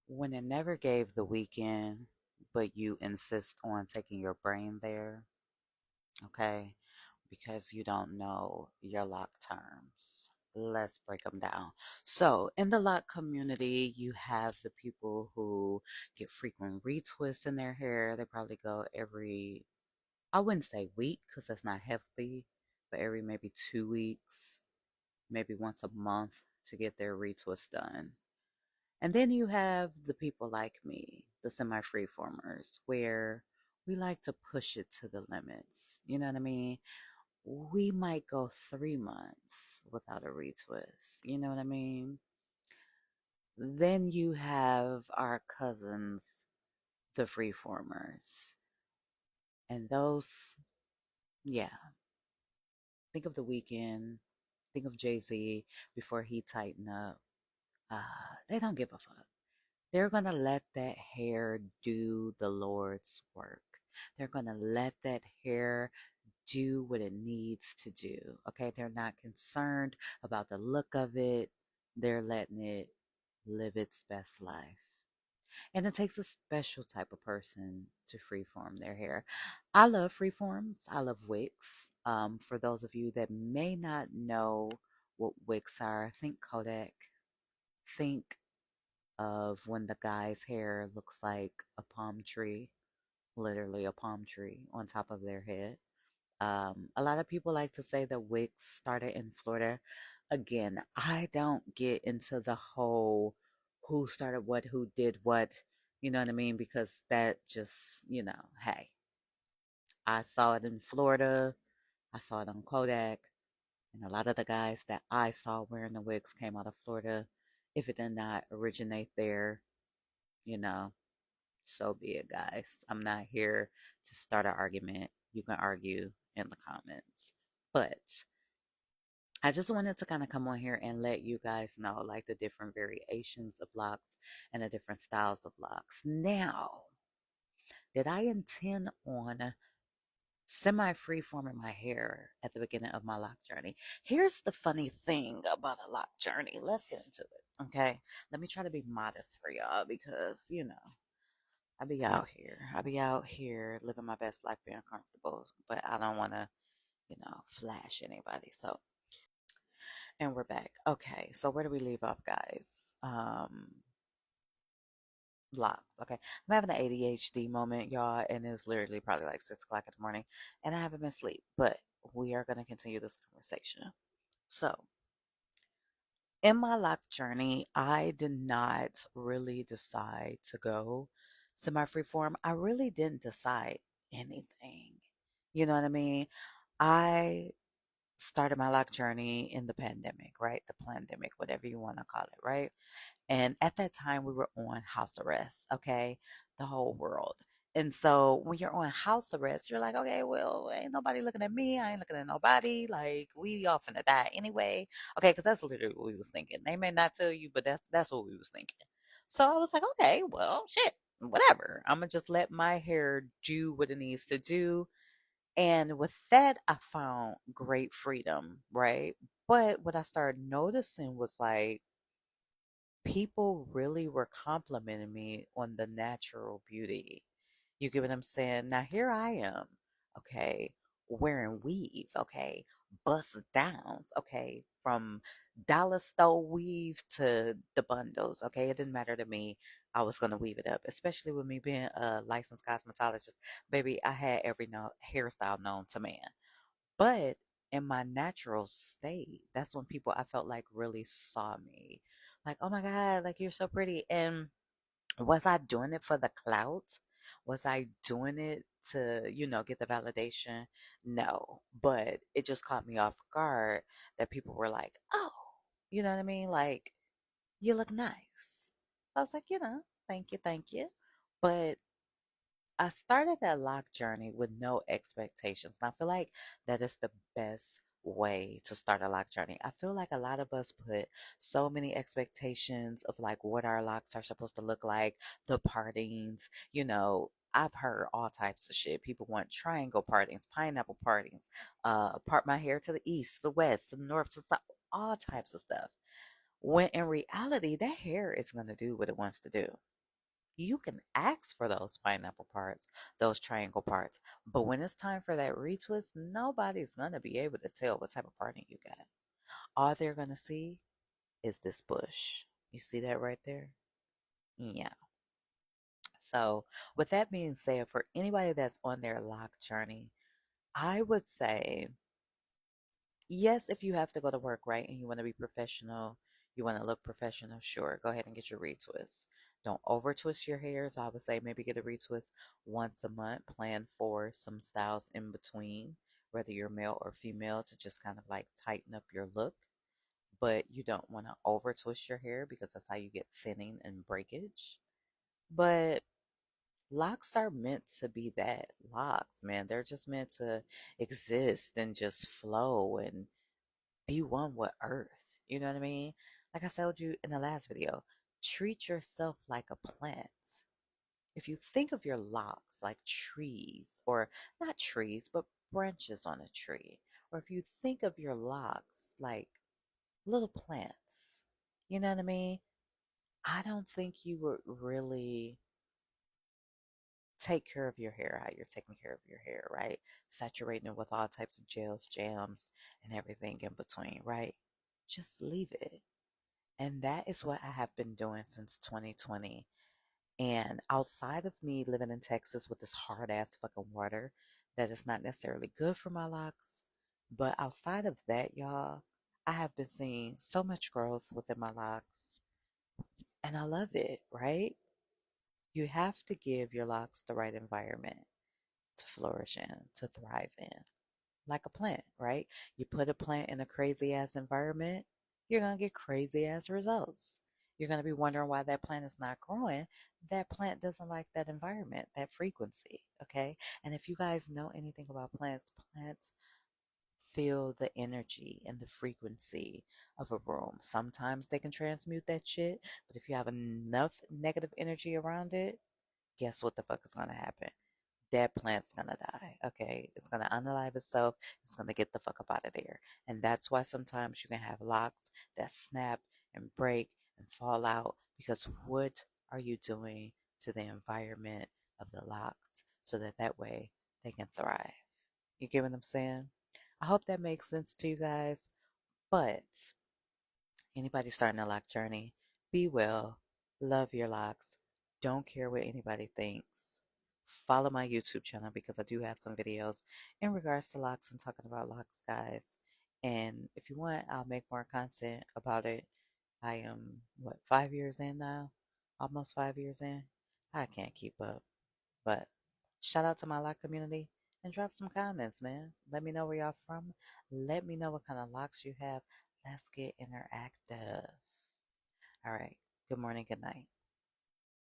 When it never gave the weekend, but you insist on taking your brain there, okay? Because you don't know your lock terms. Let's break them down. So, in the lock community, you have the people who get frequent retwists in their hair. They probably go every, I wouldn't say week because that's not healthy, but every maybe 2 weeks, maybe once a month to get their retwist done. And then you have the people like me, the semi-freeformers, where we like to push it to the limits. You know what I mean? We might go 3 months without a retwist. You know what I mean? Then you have our cousins, the freeformers. And those, yeah, think of the weekend, think of Jay-Z before he tightened up. They don't give a fuck. They're going to let that hair do the Lord's work. They're going to let that hair do what it needs to do. Okay. They're not concerned about the look of it. They're letting it live its best life. And it takes a special type of person to freeform their hair. I love freeforms. I love wigs. For those of you that may not know what wigs are, think Kodak. Think of when the guy's hair looks like a palm tree, literally a palm tree on top of their head. A lot of people like to say that wigs started in Florida. Again, I don't get into the whole who started what, who did what, you know what I mean? Because that just, hey, I saw it in Florida, I saw it on Kodak, and a lot of the guys that I saw wearing the wigs came out of Florida. If it did not originate there, you know, so be it, guys. I'm not here to start an argument. You can argue in the comments. But I just wanted to kind of come on here and let you guys know like the different variations of locks and the different styles of locks. Now, did I intend on semi-free forming my hair at the beginning of my lock journey? Here's the funny thing about a lock journey. Let's get into it. Okay. Let me try to be modest for y'all because, I be out here. I be out here living my best life, being comfortable, but I don't want to, flash anybody. So, and we're back. Okay, so where do we leave off, guys? Locks. Okay, I'm having an ADHD moment, y'all, and it's literally probably like 6 o'clock in the morning, and I haven't been asleep. But we are gonna continue this conversation. So, in my lock journey, I did not really decide to go semi freeform. I really didn't decide anything. You know what I mean? I started my lock journey in the pandemic, right? The pandemic, whatever you want to call it, right? And at that time, we were on house arrest, okay? The whole world. And so when you're on house arrest, you're like, okay, well, ain't nobody looking at me. I ain't looking at nobody. Like, we all finna die anyway. Okay, because that's literally what we was thinking. They may not tell you, but that's what we was thinking. So I was like, okay, well, shit, whatever. I'm gonna just let my hair do what it needs to do. And with that, I found great freedom, right? But what I started noticing was like, people really were complimenting me on the natural beauty. You get what I'm saying? Now here I am, okay, wearing weave, okay, bust downs, okay, from dollar store weave to the bundles, okay. It didn't matter to me. I was gonna weave it up, especially with me being a licensed cosmetologist. Baby, I had every hairstyle known to man. But in my natural state, that's when people I felt like really saw me. Like, oh my God, like you're so pretty. And was I doing it for the clout? Was I doing it to, get the validation? No. But it just caught me off guard that people were like, oh, you know what I mean? Like, you look nice. So I was like, thank you, thank you. But I started that lock journey with no expectations. And I feel like that is the best way to start a lock journey. I feel like a lot of us put so many expectations of like what our locks are supposed to look like, the partings, I've heard all types of shit. People want triangle partings, pineapple partings, part my hair to the east, to the west, to the north, to the south, all types of stuff. When in reality, that hair is going to do what it wants to do. You can ask for those pineapple parts, those triangle parts. But when it's time for that retwist, nobody's going to be able to tell what type of parting you got. All they're going to see is this bush. You see that right there? Yeah. So, with that being said, for anybody that's on their lock journey, I would say yes, if you have to go to work, right, and you want to be professional, you want to look professional, sure, go ahead and get your retwist. Don't over twist your hairs. I would say maybe get a retwist once a month. Plan for some styles in between, whether you're male or female, to just kind of like tighten up your look. But you don't want to over twist your hair because that's how you get thinning and breakage. But locks are meant to be that. Locks, man, they're just meant to exist and just flow and be one with earth. You know what I mean? Like I told you in the last video, treat yourself like a plant. If you think of your locks like trees, or not trees, but branches on a tree, or if you think of your locks like little plants, you know what I mean? I don't think you would really take care of your hair how you're taking care of your hair, right? Saturating it with all types of gels, jams, and everything in between, right? Just leave it. And that is what I have been doing since 2020. And outside of me living in Texas with this hard ass fucking water that is not necessarily good for my locks, but outside of that, y'all, I have been seeing so much growth within my locks and I love it, right? You have to give your locks the right environment to flourish in, to thrive in, like a plant, right? You put a plant in a crazy ass environment, you're going to get crazy ass results. You're going to be wondering why that plant is not growing. That plant doesn't like that environment, that frequency, okay? And if you guys know anything about plants, plants feel the energy and the frequency of a room. Sometimes they can transmute that shit, but if you have enough negative energy around it, guess what the fuck is going to happen? That plant's gonna die. Okay, it's gonna unalive itself. It's gonna get the fuck up out of there. And that's why sometimes you can have locks that snap and break and fall out because what are you doing to the environment of the locks so that that way they can thrive? You get what I'm saying? I hope that makes sense to you guys. But anybody starting a lock journey, be well, love your locks, don't care what anybody thinks. Follow my YouTube channel because I do have some videos in regards to locks and talking about locks, guys. And if you want, I'll make more content about it. I am, what, 5 years in now? Almost 5 years in. I can't keep up. But shout out to my lock community and drop some comments, man. Let me know where y'all from. Let me know what kind of locks you have. Let's get interactive. All right. Good morning. Good night.